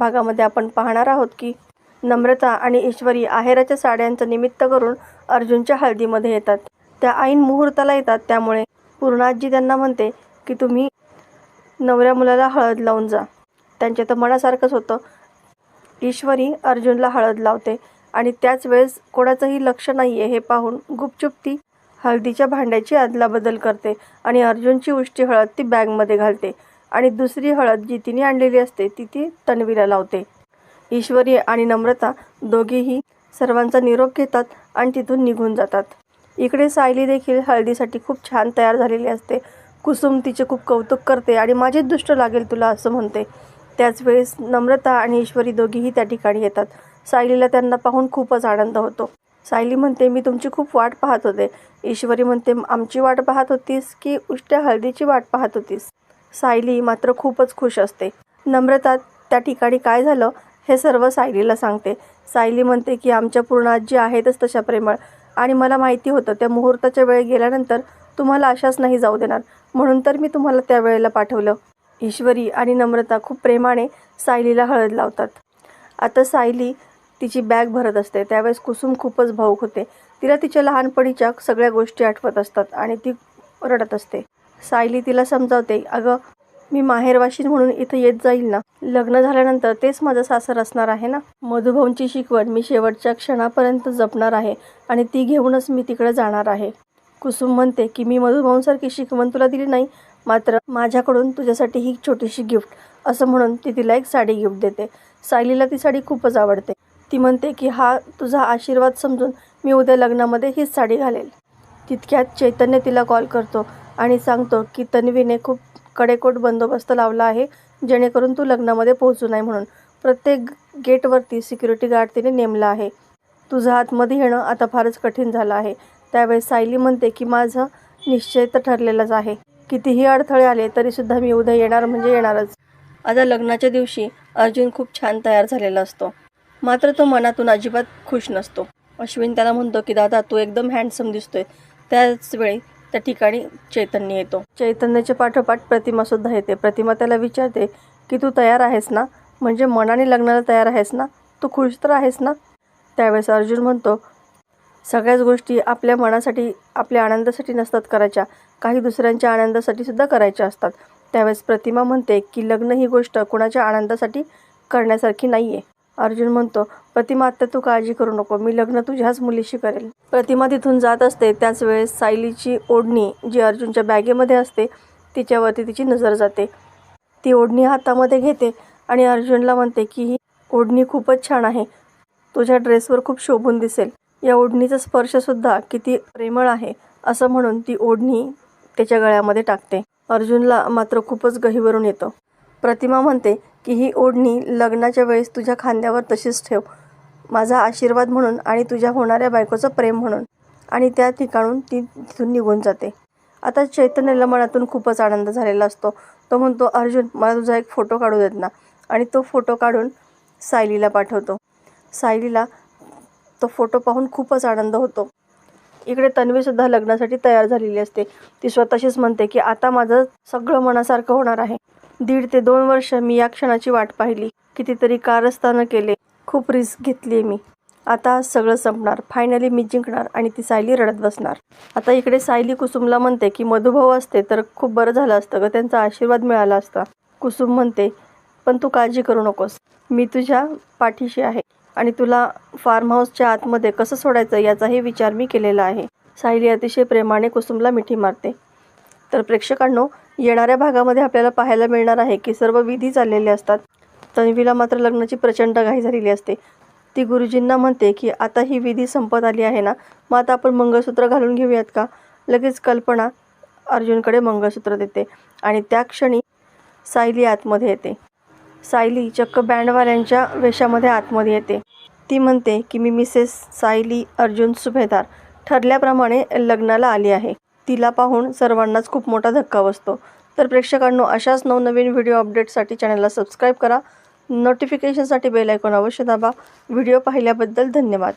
भागामध्ये आपण पाहणार आहोत की नम्रता आणि ईश्वरी आहेराच्या साड्यांचं निमित्त करून अर्जुनच्या हळदीमध्ये येतात। त्या ऐन मुहूर्ताला येतात, त्यामुळे पूर्णाजी त्यांना म्हणते की तुम्ही नवऱ्या मुलाला हळद लावून जा। त्यांच्या तर मनासारखंच होतं। ईश्वरी अर्जुनला हळद लावते आणि त्याच वेळेस कोणाचंही लक्ष नाहीये हे पाहून गुपचूप ती हळदीच्या भांड्याची अदलाबदल करते आणि अर्जुनची उष्टी हळद ती बॅगमध्ये घालते आणि दुसरी हळद जी तिने आणलेली असते ती तन्वीला लावते। ईश्वरी आणि नम्रता दोघेही सर्वांचा निरोप घेतात आणि तिथून निघून जातात। इकडे सायली देखील हळदीसाठी खूप छान तयार झालेली असते। कुसुम तिचे खूप कौतुक करते आणि माझीच दुष्ट लागेल तुला असं म्हणते। त्याच वेळेस नम्रता आणि ईश्वरी दोघीही त्या ठिकाणी येतात। सायलीला त्यांना पाहून खूपच आनंद होतो। सायली म्हणते मी तुमची खूप वाट पाहत होते। ईश्वरी म्हणते आमची वाट पाहत होतीस की उष्ट्या हळदीची वाट पाहत होतीस? सायली मात्र खूपच खुश असते। नम्रता त्या ठिकाणी काय झालं हे सर्व सायलीला सांगते। सायली म्हणते की आमच्या पूर्णाजी आहेतच तशा प्रेमळ आणि मला माहिती होतं त्या मुहूर्ताच्या वेळ गेल्यानंतर तुम्हाला अशाच नाही जाऊ देणार, म्हणून तर मी तुम्हाला त्या वेळेला पाठवलं। ईश्वरी आणि नम्रता खूप प्रेमाने सायलीला हळद लावतात। आता सायली तिची बॅग भरत असते, त्यावेळेस कुसुम खूपच भावूक होते। तिला तिच्या लहानपणीच्या सगळ्या गोष्टी आठवत असतात आणि ती रडत असते। सायली तिला समजावते, अगं मी माहेरवाशीन म्हणून इथं येत जाईल ना, लग्न झाल्यानंतर तेच माझं सासर असणार आहे ना। मधुभाऊंची शिकवण मी शेवटच्या क्षणापर्यंत जपणार आहे आणि ती घेऊनच मी तिकडे जाणार आहे। कुसुम म्हणते की मी मधुभाऊंसारखी शिकवण तुला दिली नाही, मात्र माझ्याकडून तुझ्यासाठी ही छोटीशी गिफ्ट, असं म्हणून ती तिला एक साडी गिफ्ट देते। सायलीला ती साडी खूपच आवडते। ती म्हणते की हा तुझा आशीर्वाद समजून मी उद्या लग्नामध्ये हीच साडी घालेल। तितक्यात चैतन्य तिला कॉल करतो आणि सांगतो की तन्वीने खूप कडेकोट बंदोबस्त लावला आहे, जेणेकरून तू लग्नामध्ये पोहोचू नाही म्हणून। प्रत्येक गेटवरती सिक्युरिटी गार्ड तिने नेमला आहे। तुझं आतमध्ये येणं आता फारच कठीण झालं आहे। त्यावेळेस सायली म्हणते की माझं निश्चय तर ठरलेलंच आहे। कितीही अडथळे आले तरीसुद्धा मी उद्या येणार म्हणजे येणारच। आता लग्नाच्या दिवशी अर्जुन खूप छान तयार झालेला असतो, मात्र तो मनातून अजिबात खुश नसतो। अश्विन त्याला म्हणतो की दादा तू एकदम हँडसम दिसतोय। त्याच वेळी त्या ठिकाणी चैतन्य येतो। चैतन्याच्या पाठोपाठ प्रतिमा सुद्धा येते। प्रतिमा त्याला विचारते की तू तयार आहेस ना, म्हणजे मनाने लग्नाला तयार आहेस ना, तू खुश तर आहेस ना? त्यावेळेस अर्जुन म्हणतो सगळ्याच गोष्टी आपल्या मनासाठी आपल्या आनंदासाठी नसतात करायच्या, काही दुसऱ्यांच्या आनंदासाठी सुद्धा करायच्या असतात। त्यावेळेस प्रतिमा म्हणते की लग्न ही गोष्ट कोणाच्या आनंदासाठी करण्यासारखी नाहीये। अर्जुन म्हणतो प्रतिमा आत्ता तू काळजी करू नको, मी लग्न तुझ्याच मुलीशी करेल। प्रतिमा तिथून जात असते, त्याच वेळेस सायलीची ओढणी जी अर्जुनच्या बॅगेमध्ये असते तिच्यावरती तिची नजर जाते। ती ओढणी हातामध्ये घेते आणि अर्जुनला म्हणते की ही ओढणी खूपच छान आहे, तुझ्या ड्रेसवर खूप शोभून दिसेल। या ओढणीचा स्पर्शसुद्धा किती प्रेमळ आहे, असं म्हणून ती ओढणी त्याच्या गळ्यामध्ये टाकते। अर्जुनला मात्र खूपच गहिवरून येतं। प्रतिमा म्हणते की ही ओढणी लग्नाच्या वेळेस तुझ्या खांद्यावर तशीच ठेव, माझा आशीर्वाद म्हणून आणि तुझ्या होणाऱ्या बायकोचं प्रेम म्हणून। आणि त्या ठिकाणून ती तिथून निघून जाते। आता चैतन्याला मनातून खूपच आनंद झालेला असतो। तो म्हणतो अर्जुन मला तुझा एक फोटो काढू देत ना, आणि तो फोटो काढून सायलीला पाठवतो। सायलीला तो फोटो पाहून खूपच आनंद होतो। इकडे तन्वीसुद्धा लग्नासाठी तयार झालेली असते। ती स्वतःशीच म्हणते की आता माझं सगळं मनासारखं होणार आहे। 1.5 ते 2 वर्ष मी या क्षणाची वाट पाहिली, कितीतरी कारस्थानं केले, खूप रिस्क घेतली मी, आता सगळं संपणार, फायनली मी जिंकणार आणि ती सायली रडत बसणार। आता इकडे सायली कुसुमला म्हणते की मधुभाऊ असते तर खूप बरं झालं असतं ग, त्यांचा आशीर्वाद मिळाला असता। कुसुम म्हणते पण तू काळजी करू नकोस, मी तुझ्या पाठीशी आहे आणि तुला फार्म हाऊसच्या आतमध्ये कसं सोडायचं याचाही विचार मी केलेला आहे। सायली अतिशय प्रेमाने कुसुमला मिठी मारते। तर प्रेक्षकांनो, येणाऱ्या भागामध्ये आपल्याला पाहायला मिळणार आहे की सर्व विधी चाललेले असतात। तन्वीला मात्र लग्नाची प्रचंड घाई झालेली असते। ती गुरुजींना म्हणते की आता ही विधी संपत आली आहे ना, मग आता आपण मंगळसूत्र घालून घेऊयात का? लगेच कल्पना अर्जुनकडे मंगळसूत्र देते आणि त्या क्षणी सायली आतमध्ये येते। सायली चक्क बँडवाल्यांच्या वेशामध्ये आतमध्ये येते। ती म्हणते की मी मिसेस सायली अर्जुन सुभेदार ठरल्याप्रमाणे लग्नाला आली आहे। तिला पाहून सर्वांनाच खूप मोठा धक्का बसतो। तर प्रेक्षकांनो, अशाच नवनवीन व्हिडिओ अपडेटसाठी चॅनलला सबस्क्राईब करा, नोटिफिकेशनसाठी बेल आयकॉन अवश्य दाबा। व्हिडिओ पाहिल्याबद्दल धन्यवाद।